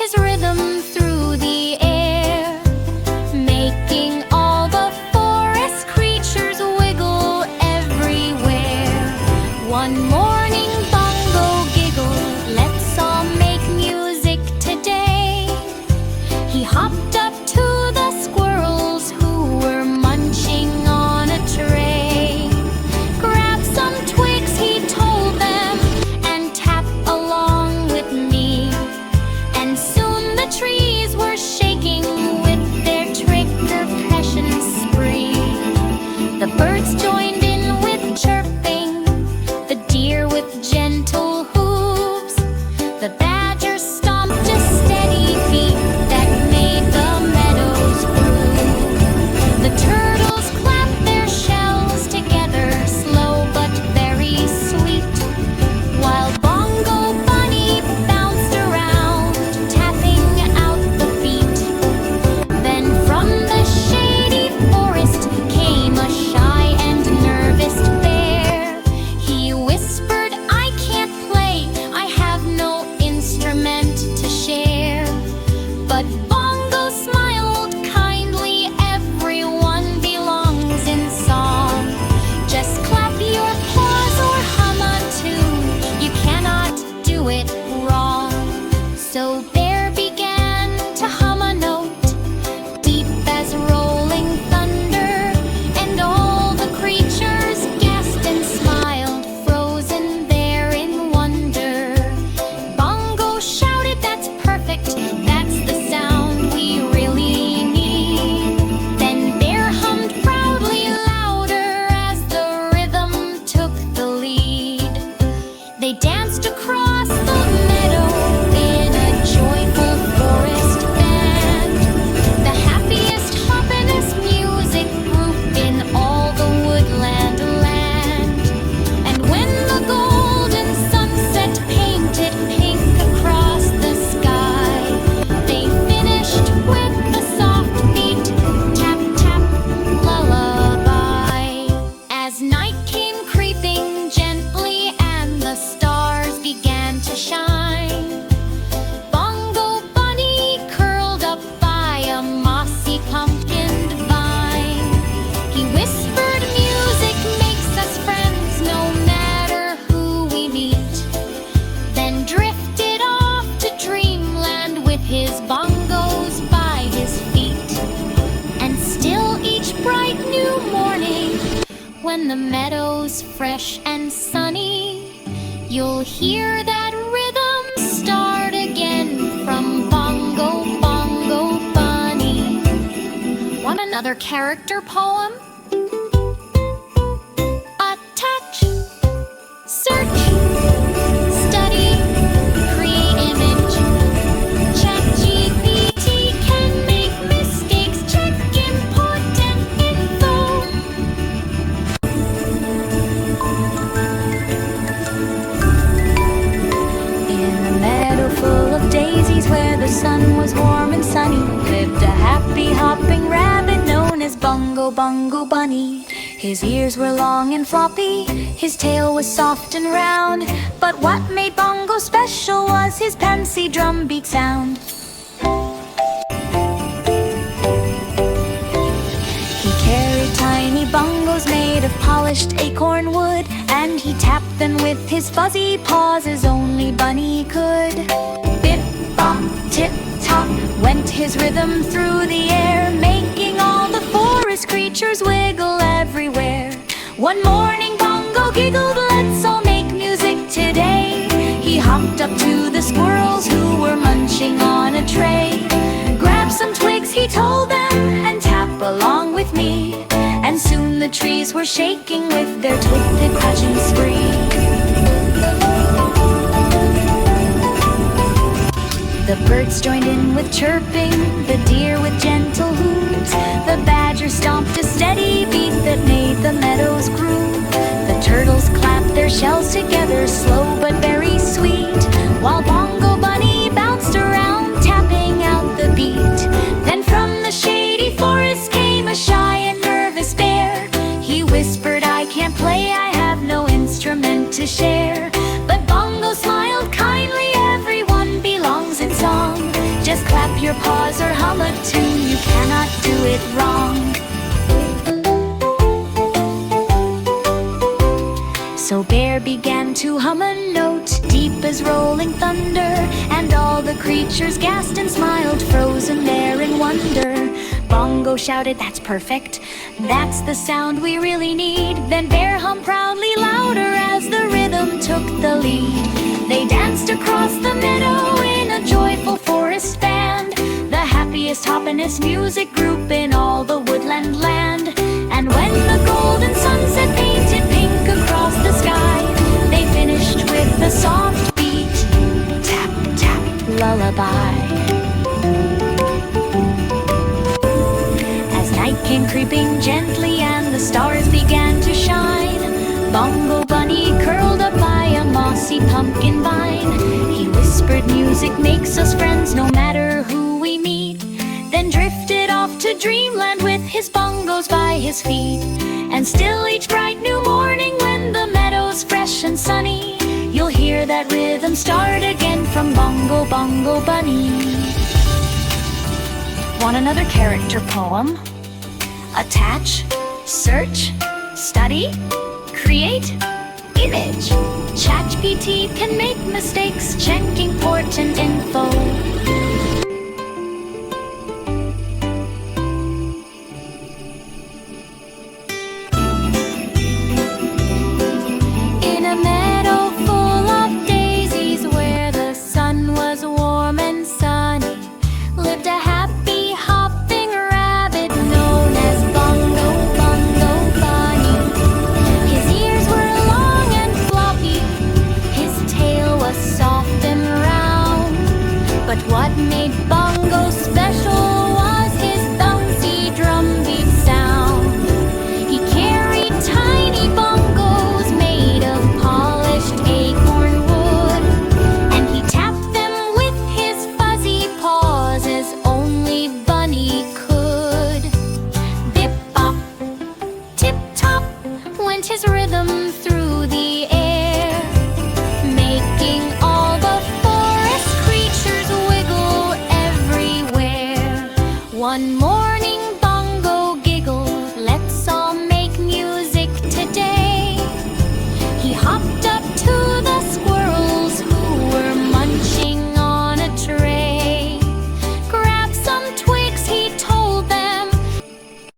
his rhythm through the air, making all the forest creatures wiggle everywhere. One morning Bongo giggled, "Let's all make music today." He hopped up to the squirrels who were munching on a tray. "Grab some twigs," he told them, "and tap along with me." And soon the trees were shaking with their trick percussion spree. The birds joined in with chirping, the deer with gentle hooves, the badger stomped a steady beat that made the meadows groove. The turtles clapped their shells together, slow but very sweet, while Bongo Bunny bounced around, tapping out the beat. Then from the shady forest came a shy and nervous bear. He whispered, "I can't play, I have no instrument to share." But Bongo smiled kindly, "Everyone belongs in song. Just clap your paws or hum a tune, you cannot do it wrong." So Bear began to hum a note, deep as rolling thunder, and all the creatures gasped and smiled, frozen there in wonder. Bongo shouted, "That's perfect, that's the sound we really need." Then Bear hummed proudly louder as the rhythm took the lead. They danced across the meadow in a joyful forest band, the happiest, hoppinest music group in all the woodland land. And when the golden sunset painted pink across the sky, they finished with the soft beat, tap tap lullaby. As night came creeping gently and the stars began to shine, Bongo Bunny curled up by a mossy pumpkin vine. He whispered, "Music makes us friends no matter who we meet." Then drifted off to dreamland with his bongos by his feet. And still each bright new morning, when the meadow's fresh and sunny, you'll hear that rhythm start again from Bongo Bongo Bunny. Want another character poem? Attach, search, study, create image. ChatGPT can make mistakes, check important info. In a meadow full of daisies where the sun was warm and sunny, lived a happy hopping rabbit known as Bongo Bongo Bunny. His ears were long and floppy, his tail was soft and round, but what made Bongo special was his fancy drumbeat sound. He carried tiny bongos made of polished acorn wood, and he tapped them with his fuzzy paws as only Bunny could. Bip, bop, tip, top went his rhythm through the air, making all the forest creatures wiggle everywhere. One morning Bongo giggled, "Let's all make music today." He hopped up to the squirrels who were munching on a tray. "Grab some twigs," he told them, "and tap along with me." And soon the trees were shaking with their twig percussion spree. The birds joined in with chirping, the deer with gentle hoots, the badger stomped a steady beat that made the meadows groove. The turtles clapped their shells together, slow but very sweet, while Bongo Bunny bounced around, tapping out the beat. Then from the shady forest came a shy and nervous bear. He whispered, "I can't play, I have no instrument to share." But Bongo smiled kindly, "Everyone belongs in song. your paws or hum a tune, you cannot do it wrong. So Bear began to hum a note, deep as rolling thunder, and all the creatures gasped and smiled, frozen there in wonder. Bongo shouted, "That's perfect, that's the sound we really need." Then Bear hummed proudly louder as the rhythm took the lead. They danced across the meadow in a joyful forest band, the happiest, hoppinest music group in all the woodland land. And when the golden sunset painted pink across the sky, they finished with a soft beat, tap, tap, lullaby. As night came creeping gently and the stars began to shine, Bongo Bunny curled up by a mossy pumpkin vine. He whispered, "Music makes us friends no matter who we meet," then drifted off to dreamland with his bongos by his feet. And still each bright new morning when the meadow's fresh and sunny, you'll hear that rhythm start again from Bongo Bongo Bunny. Want another character poem? Attach, search, study, create, image. ChatGPT can make mistakes, check important info. In a meadow full of daisies where the sun was warm and sunny, lived a happy hopping rabbit known as Bongo Bongo Bunny. His ears were long and floppy, his tail was soft and round. But what made Bongo special was his bouncy drumbeat sound. He carried tiny bongos made of polished acorn wood, and he tapped them with his fuzzy paws as only Bunny could. Bip-bop, tip-top went his rhythm through the air, making all the forest creatures wiggle everywhere. One morning